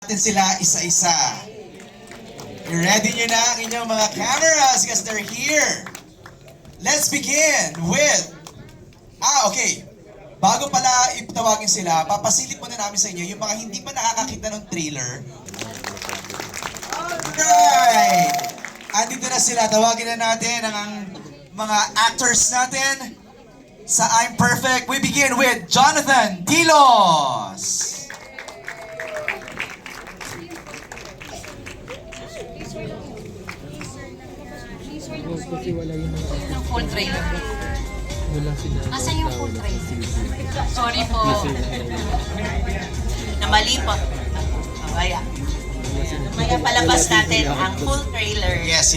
natin sila isa-isa. I-ready nyo na ang inyong mga cameras because they're here. Let's begin with... okay. Bago pala ipatawagin sila, papasilip muna namin sa inyo yung mga hindi pa nakakakita ng trailer. Alright! Andito na sila. Tawagin na natin ang mga actors natin sa I'm Perfect. We begin with Jonathan Dilos. Kasi wala yung mga Full trailer. wala sila. Asan yung full trailer? Sorry po. Namali po. Mamaya. Mamaya palabas natin ang full trailer. Yes.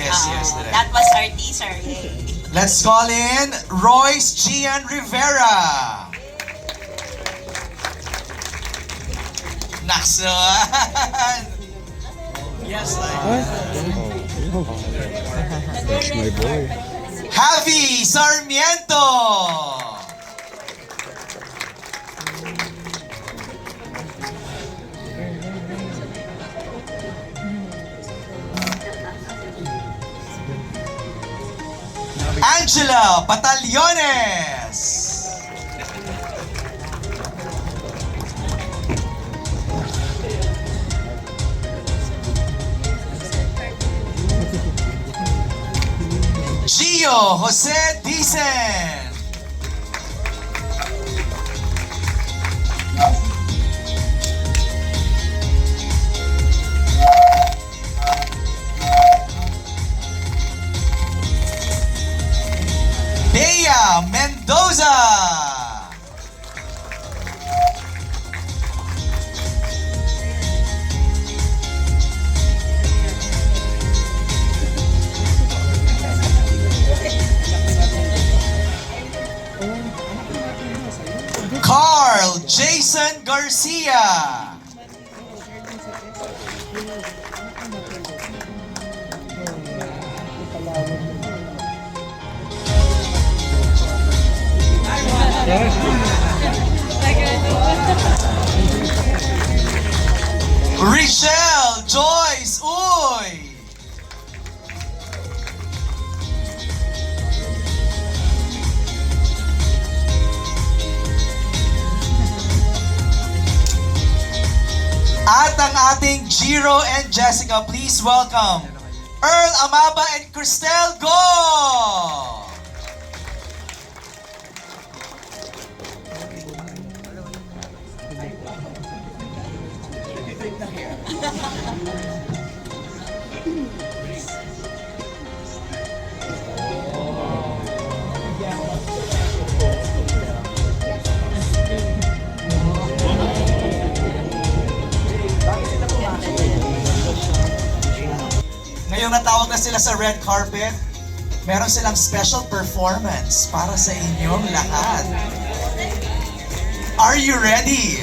That was our teaser. Yay. Let's call in Royce Gian Rivera. Naksan! Yes, That's my boy. Javi Sarmiento. Angela Batallones. Gio Jose Dicen. Bea Mendoza. Carl Jason Garcia. Richelle Joyce Uy. At ang ating Jiro and Jessica, please welcome Earl Amaba and Cristel Go! Ngayong natawag na sila sa red carpet, meron silang special performance para sa inyong lahat. Are you ready?